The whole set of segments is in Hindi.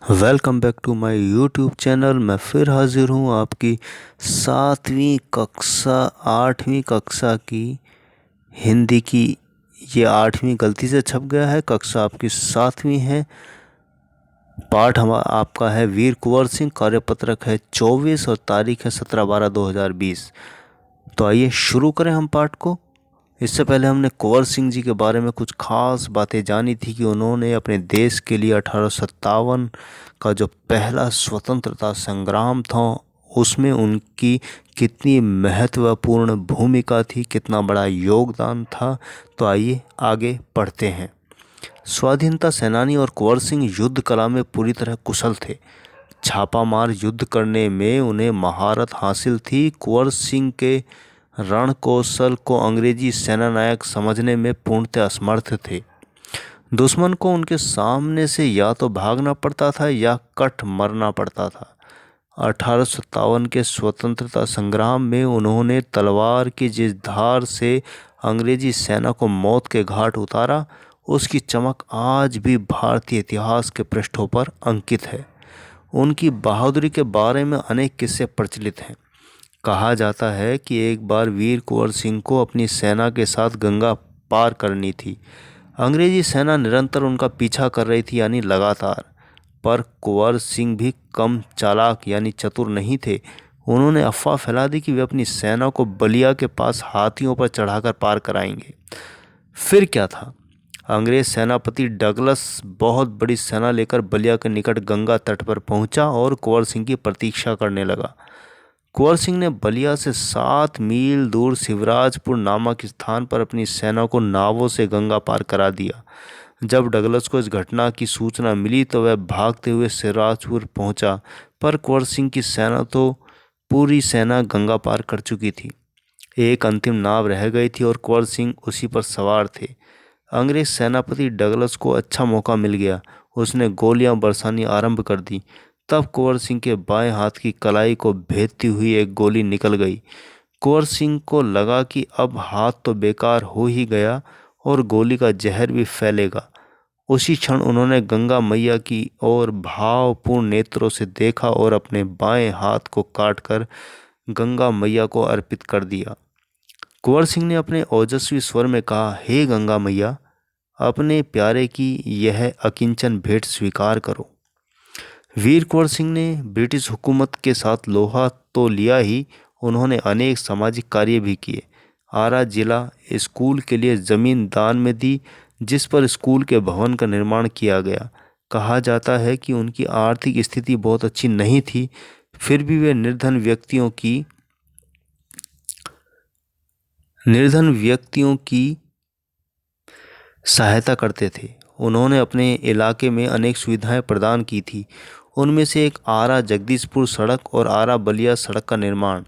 Welcome back to my YouTube channel. मैं फिर हाजिर हूँ आपकी 8वीं कक्षा की हिंदी की। ये 8वीं गलती से छप गया है, कक्षा आपकी 7वीं है। पाठ हमारा आपका है वीर कुंवर सिंह, कार्यपत्रक है 24 और तारीख है 17/12/2020। तो आइए शुरू करें हम पाठ को। इससे पहले हमने कुंवर सिंह जी के बारे में कुछ खास बातें जानी थी कि उन्होंने अपने देश के लिए 1857 का जो पहला स्वतंत्रता संग्राम था उसमें उनकी कितनी महत्वपूर्ण भूमिका थी, कितना बड़ा योगदान था। तो आइए आगे पढ़ते हैं। स्वाधीनता सेनानी और कुंवर सिंह युद्ध कला में पूरी तरह कुशल थे। छापामार युद्ध करने में उन्हें महारत हासिल थी। कुंवर सिंह के रण कौशल को अंग्रेजी सेनानायक समझने में पूर्णतः असमर्थ थे। दुश्मन को उनके सामने से या तो भागना पड़ता था या कट मरना पड़ता था। 1857 के स्वतंत्रता संग्राम में उन्होंने तलवार की जिस धार से अंग्रेजी सेना को मौत के घाट उतारा, उसकी चमक आज भी भारतीय इतिहास के पृष्ठों पर अंकित है। उनकी बहादुरी के बारे में अनेक किस्से प्रचलित हैं। कहा जाता है कि एक बार वीर कुंवर सिंह को अपनी सेना के साथ गंगा पार करनी थी। अंग्रेजी सेना निरंतर उनका पीछा कर रही थी, यानी लगातार। पर कुंवर सिंह भी कम चालाक यानी चतुर नहीं थे। उन्होंने अफवाह फैला दी कि वे अपनी सेना को बलिया के पास हाथियों पर चढ़ाकर पार कराएंगे। फिर क्या था, अंग्रेज सेनापति डगलस बहुत बड़ी सेना लेकर बलिया के निकट गंगा तट पर पहुंचा और कुंवर सिंह की प्रतीक्षा करने लगा। कुंवर सिंह ने बलिया से 7 मील दूर शिवराजपुर नामक स्थान पर अपनी सेना को नावों से गंगा पार करा दिया। जब डगलस को इस घटना की सूचना मिली तो वह भागते हुए शिवराजपुर पहुंचा, पर कुंवर सिंह की सेना तो पूरी सेना गंगा पार कर चुकी थी। एक अंतिम नाव रह गई थी और कुंवर सिंह उसी पर सवार थे। अंग्रेज सेनापति डगलस को अच्छा मौका मिल गया। उसने गोलियां बरसानी आरंभ कर दी। तब कुंवर सिंह के बाएं हाथ की कलाई को भेदती हुई एक गोली निकल गई। कुंवर सिंह को लगा कि अब हाथ तो बेकार हो ही गया और गोली का जहर भी फैलेगा। उसी क्षण उन्होंने गंगा मैया की ओर भावपूर्ण नेत्रों से देखा और अपने बाएं हाथ को काटकर गंगा मैया को अर्पित कर दिया। कुंवर सिंह ने अपने ओजस्वी स्वर में कहा, हे गंगा मैया, अपने प्यारे की यह अकिंचन भेंट स्वीकार करो। वीर कुंवर सिंह ने ब्रिटिश हुकूमत के साथ लोहा तो लिया ही, उन्होंने अनेक सामाजिक कार्य भी किए। आरा जिला स्कूल के लिए ज़मीन दान में दी, जिस पर स्कूल के भवन का निर्माण किया गया। कहा जाता है कि उनकी आर्थिक स्थिति बहुत अच्छी नहीं थी, फिर भी वे निर्धन व्यक्तियों की सहायता करते थे। उन्होंने अपने इलाके में अनेक सुविधाएं प्रदान की थी। उनमें से एक आरा जगदीशपुर सड़क और आरा बलिया सड़क का निर्माण।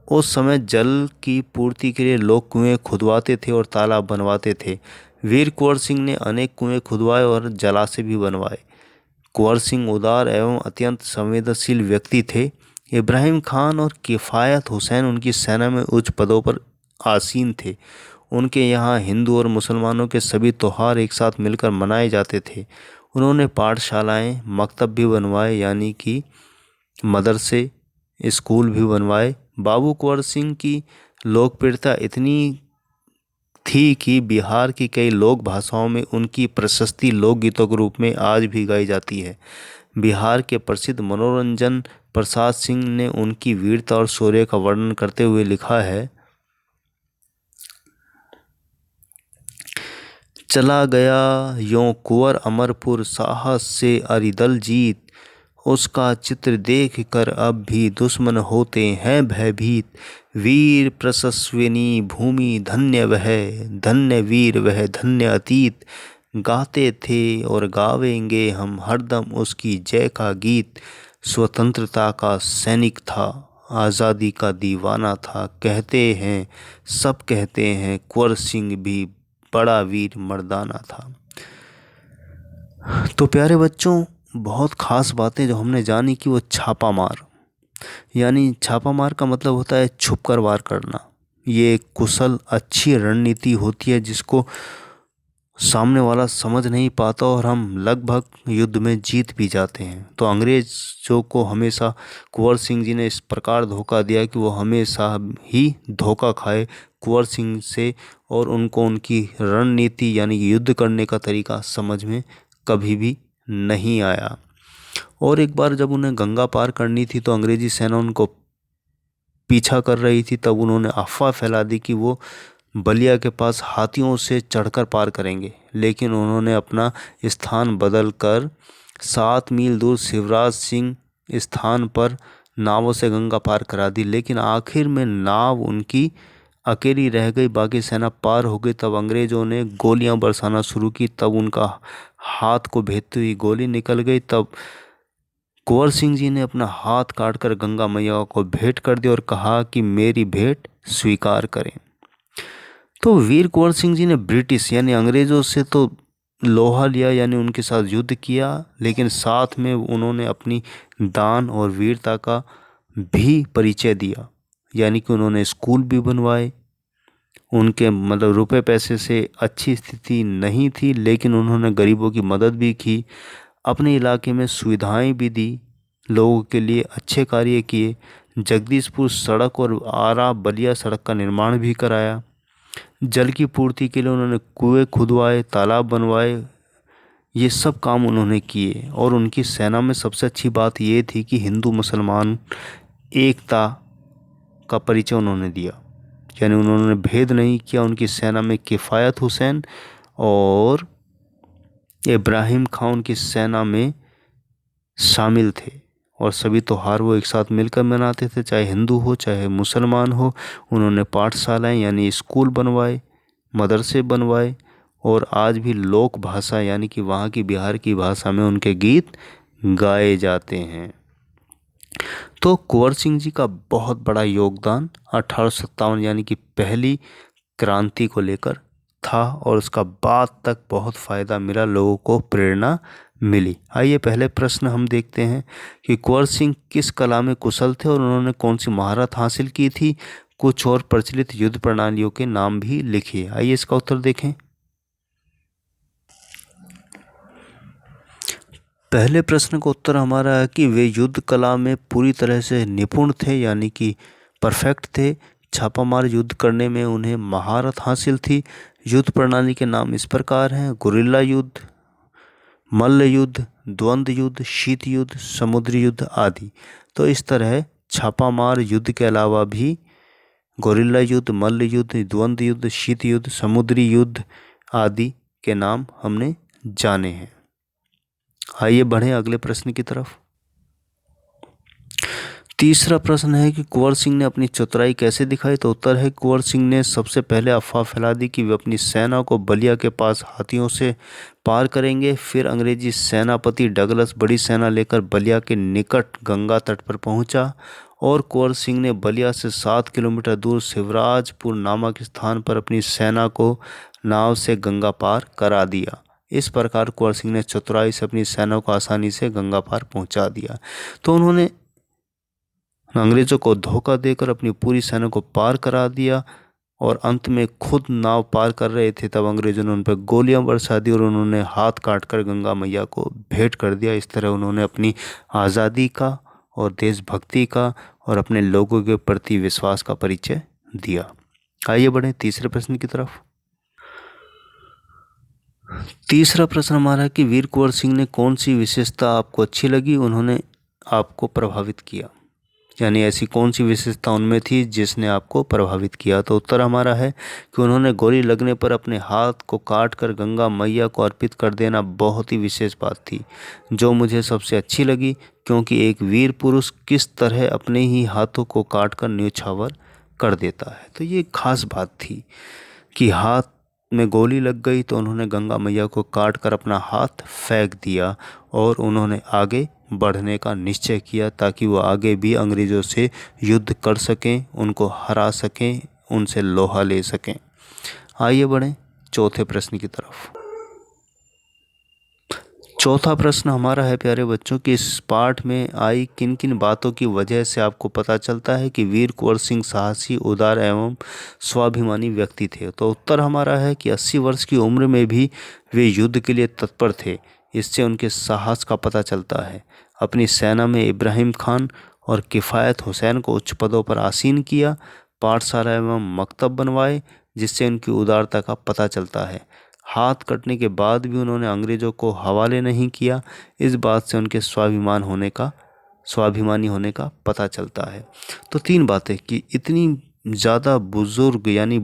उस समय जल की पूर्ति के लिए लोग कुएं खुदवाते थे और तालाब बनवाते थे। वीर कुंवर सिंह ने अनेक कुएं खुदवाए और जलाशय भी बनवाए। कुंवर सिंह उदार एवं अत्यंत संवेदनशील व्यक्ति थे। इब्राहिम खान और किफ़ायत हुसैन उनकी सेना में उच्च पदों पर आसीन थे। उनके यहाँ हिंदू और मुसलमानों के सभी त्योहार एक साथ मिलकर मनाए जाते थे। उन्होंने पाठशालाएं, मकतब भी बनवाए, यानी कि मदरसे, स्कूल भी बनवाए। बाबू कुंवर सिंह की लोकप्रियता इतनी थी कि बिहार की कई लोक भाषाओं में उनकी प्रशस्ति लोकगीतों के रूप में आज भी गाई जाती है। बिहार के प्रसिद्ध मनोरंजन प्रसाद सिंह ने उनकी वीरता और शौर्य का वर्णन करते हुए लिखा है, चला गया यों कुंवर अमरपुर, साहस से अरिदल जीत। उसका चित्र देख कर अब भी दुश्मन होते हैं भयभीत। वीर प्रशस्विनी भूमि धन्य वह, धन्य वीर वह धन्य अतीत। गाते थे और गावेंगे हम हरदम उसकी जय का गीत। स्वतंत्रता का सैनिक था, आज़ादी का दीवाना था। कहते हैं, सब कहते हैं, कुंवर सिंह भी बड़ा वीर मर्दाना था। तो प्यारे बच्चों, बहुत ख़ास बातें जो हमने जानी कि वो छापा मार, यानी छापा मार का मतलब होता है छुप कर वार करना। ये एक कुशल अच्छी रणनीति होती है जिसको सामने वाला समझ नहीं पाता और हम लगभग युद्ध में जीत भी जाते हैं। तो अंग्रेज़ों को हमेशा कुंवर सिंह जी ने इस प्रकार धोखा दिया कि वो हमेशा ही धोखा खाए कुंवर सिंह से, और उनको उनकी रणनीति यानी कि युद्ध करने का तरीका समझ में कभी भी नहीं आया। और एक बार जब उन्हें गंगा पार करनी थी तो अंग्रेजी सेना उनको पीछा कर रही थी, तब उन्होंने अफवाह फैला दी कि वो बलिया के पास हाथियों से चढ़कर पार करेंगे। लेकिन उन्होंने अपना स्थान बदल कर 7 मील दूर शिवराज सिंह स्थान पर नावों से गंगा पार करा दी। लेकिन आखिर में नाव उनकी अकेली रह गई, बाकी सेना पार हो गई। तब अंग्रेज़ों ने गोलियां बरसाना शुरू की, तब उनका हाथ को भेदती हुई गोली निकल गई। तब कुंवर सिंह जी ने अपना हाथ काटकर गंगा मैया को भेंट कर दिया और कहा कि मेरी भेंट स्वीकार करें। तो वीर कुंवर सिंह जी ने ब्रिटिश यानी अंग्रेज़ों से तो लोहा लिया, यानी उनके साथ युद्ध किया, लेकिन साथ में उन्होंने अपनी दान और वीरता का भी परिचय दिया। यानी कि उन्होंने स्कूल भी बनवाए। उनके मतलब रुपए पैसे से अच्छी स्थिति नहीं थी, लेकिन उन्होंने गरीबों की मदद भी की, अपने इलाके में सुविधाएं भी दी, लोगों के लिए अच्छे कार्य किए। जगदीशपुर सड़क और आरा बलिया सड़क का निर्माण भी कराया। जल की पूर्ति के लिए उन्होंने कुएं खुदवाए, तालाब बनवाए। ये सब काम उन्होंने किए। और उनकी सेना में सबसे अच्छी बात ये थी कि हिंदू मुसलमान एकता का परिचय उन्होंने दिया, यानी उन्होंने भेद नहीं किया। उनकी सेना में किफ़ायत हुसैन और इब्राहिम खान उनकी सेना में शामिल थे, और सभी त्योहार वो एक साथ मिलकर मनाते थे, चाहे हिंदू हो चाहे मुसलमान हो। उन्होंने पाठशालाएं यानी स्कूल बनवाए, मदरसे बनवाए, और आज भी लोक भाषा यानी कि वहाँ की बिहार की भाषा में उनके गीत गाए जाते हैं। तो कुंवर सिंह जी का बहुत बड़ा योगदान 1857 यानी कि पहली क्रांति को लेकर था, और उसका बाद तक बहुत फ़ायदा मिला, लोगों को प्रेरणा मिली। आइए पहले प्रश्न हम देखते हैं कि कुंवर सिंह किस कला में कुशल थे और उन्होंने कौन सी महारत हासिल की थी। कुछ और प्रचलित युद्ध प्रणालियों के नाम भी लिखिए। आइए इसका उत्तर देखें। पहले प्रश्न का उत्तर हमारा है कि वे युद्ध कला में पूरी तरह से निपुण थे, यानी कि परफेक्ट थे। छापामार युद्ध करने में उन्हें महारत हासिल थी। युद्ध प्रणाली के नाम इस प्रकार हैं: गुरिल्ला युद्ध, मल्ल युद्ध, द्वंद्व युद्ध, शीत युद्ध, समुद्री युद्ध आदि। तो इस तरह छापामार युद्ध के अलावा भी गुरिल्ला युद्ध, मल्ल युद्ध, द्वंद्व युद्ध, शीत युद्ध, समुद्री युद्ध आदि के नाम हमने जाने हैं। आइए बढ़ें अगले प्रश्न की तरफ। तीसरा प्रश्न है कि कुंवर सिंह ने अपनी चतुराई कैसे दिखाई। तो उत्तर है कुंवर सिंह ने सबसे पहले अफवाह फैला दी कि वे अपनी सेना को बलिया के पास हाथियों से पार करेंगे। फिर अंग्रेजी सेनापति डगलस बड़ी सेना लेकर बलिया के निकट गंगा तट पर पहुंचा, और कुंवर सिंह ने बलिया से 7 किलोमीटर दूर शिवराजपुर नामक स्थान पर अपनी सेना को नाव से गंगा पार करा दिया। इस प्रकार कुंवर सिंह ने चतुराई से अपनी सेना को आसानी से गंगा पार पहुंचा दिया। तो उन्होंने अंग्रेज़ों को धोखा देकर अपनी पूरी सेना को पार करा दिया, और अंत में खुद नाव पार कर रहे थे तब अंग्रेज़ों ने उन पर गोलियां बरसा दी और उन्होंने हाथ काटकर गंगा मैया को भेंट कर दिया। इस तरह उन्होंने अपनी आज़ादी का और देशभक्ति का और अपने लोगों के प्रति विश्वास का परिचय दिया। आइए बढ़ें तीसरे प्रश्न की तरफ। तीसरा प्रश्न हमारा है कि वीर कुंवर सिंह ने कौन सी विशेषता आपको अच्छी लगी, उन्होंने आपको प्रभावित किया, यानी ऐसी कौन सी विशेषता उनमें थी जिसने आपको प्रभावित किया। तो उत्तर हमारा है कि उन्होंने गोली लगने पर अपने हाथ को काट कर गंगा मैया को अर्पित कर देना बहुत ही विशेष बात थी, जो मुझे सबसे अच्छी लगी, क्योंकि एक वीर पुरुष किस तरह अपने ही हाथों को काट कर न्यौछावर कर देता है। तो ये खास बात थी कि हाथ में गोली लग गई तो उन्होंने गंगा मैया को काट कर अपना हाथ फेंक दिया, और उन्होंने आगे बढ़ने का निश्चय किया ताकि वो आगे भी अंग्रेज़ों से युद्ध कर सकें, उनको हरा सकें, उनसे लोहा ले सकें। आइए बढ़ें चौथे प्रश्न की तरफ। चौथा प्रश्न हमारा है प्यारे बच्चों कि इस पाठ में आई किन किन बातों की वजह से आपको पता चलता है कि वीर कुंवर सिंह साहसी, उदार एवं स्वाभिमानी व्यक्ति थे। तो उत्तर हमारा है कि 80 वर्ष की उम्र में भी वे युद्ध के लिए तत्पर थे। इससे उनके साहस का पता चलता है। अपनी सेना में इब्राहिम खान और किफ़ायत हुसैन को उच्च पदों पर आसीन किया। पाठशाला एवं मकतब बनवाए, जिससे उनकी उदारता का पता चलता है। हाथ कटने के बाद भी उन्होंने अंग्रेजों को हवाले नहीं किया। इस बात से उनके स्वाभिमानी होने का पता चलता है। तो 3 बातें कि इतनी ज़्यादा बुजुर्ग यानी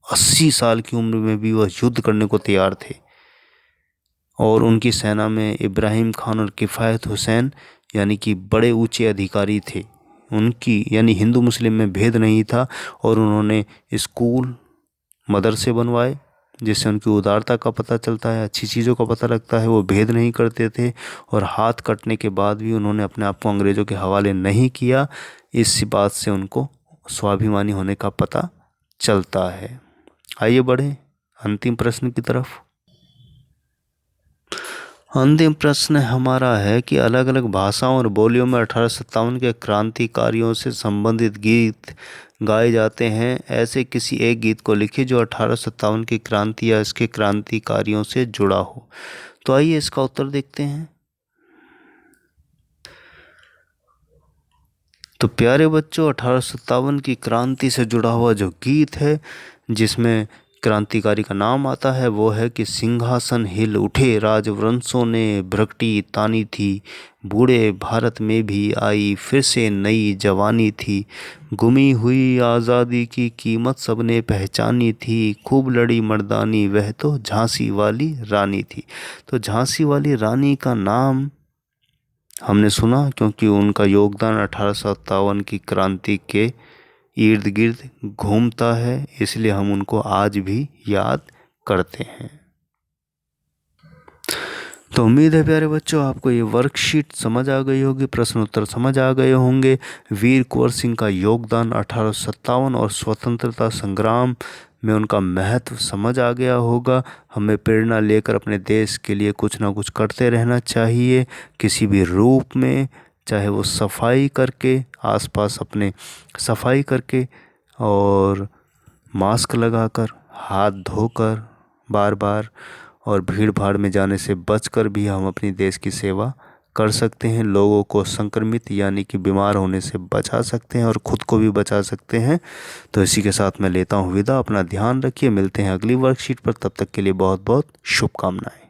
80 साल की उम्र में भी वह युद्ध करने को तैयार थे, और उनकी सेना में इब्राहिम खान और किफ़ायत हुसैन यानी कि बड़े ऊंचे अधिकारी थे। उनकी यानी हिंदू मुस्लिम में भेद नहीं था, और उन्होंने स्कूल मदरसे बनवाए, जिससे उनकी उदारता का पता चलता है, अच्छी चीज़ों का पता लगता है। वो भेद नहीं करते थे, और हाथ कटने के बाद भी उन्होंने अपने आप को अंग्रेज़ों के हवाले नहीं किया। इस बात से उनको स्वाभिमानी होने का पता चलता है। आइए बढ़ें अंतिम प्रश्न की तरफ। अंतिम प्रश्न हमारा है कि अलग अलग भाषाओं और बोलियों में 1857 के क्रांतिकारियों से संबंधित गीत गाए जाते हैं। ऐसे किसी एक गीत को लिखिए जो 1857 की क्रांति या इसके क्रांतिकारियों से जुड़ा हो। तो आइए इसका उत्तर देखते हैं। तो प्यारे बच्चों, 1857 की क्रांति से जुड़ा हुआ जो गीत है जिसमें क्रांतिकारी का नाम आता है वो है कि सिंहासन हिल उठे राजवंशों ने भ्रकटी तानी थी, बूढ़े भारत में भी आई फिर से नई जवानी थी, गुमी हुई आज़ादी की कीमत सबने पहचानी थी, खूब लड़ी मर्दानी वह तो झांसी वाली रानी थी। तो झांसी वाली रानी का नाम हमने सुना क्योंकि उनका योगदान 1857 की क्रांति के इर्द गिर्द घूमता है, इसलिए हम उनको आज भी याद करते हैं। तो उम्मीद है प्यारे बच्चों आपको ये वर्कशीट समझ आ गई होगी, प्रश्न उत्तर समझ आ गए होंगे। वीर कुंवर सिंह का योगदान 1857 और स्वतंत्रता संग्राम में उनका महत्व समझ आ गया होगा। हमें प्रेरणा लेकर अपने देश के लिए कुछ ना कुछ करते रहना चाहिए, किसी भी रूप में, चाहे वो सफाई करके, आसपास अपने सफाई करके, और मास्क लगाकर, हाथ धोकर बार बार, और भीड़ भाड़ में जाने से बचकर भी हम अपनी देश की सेवा कर सकते हैं। लोगों को संक्रमित यानी कि बीमार होने से बचा सकते हैं और ख़ुद को भी बचा सकते हैं। तो इसी के साथ मैं लेता हूँ विदा। अपना ध्यान रखिए, मिलते हैं अगली वर्कशीट पर। तब तक के लिए बहुत बहुत शुभकामनाएं।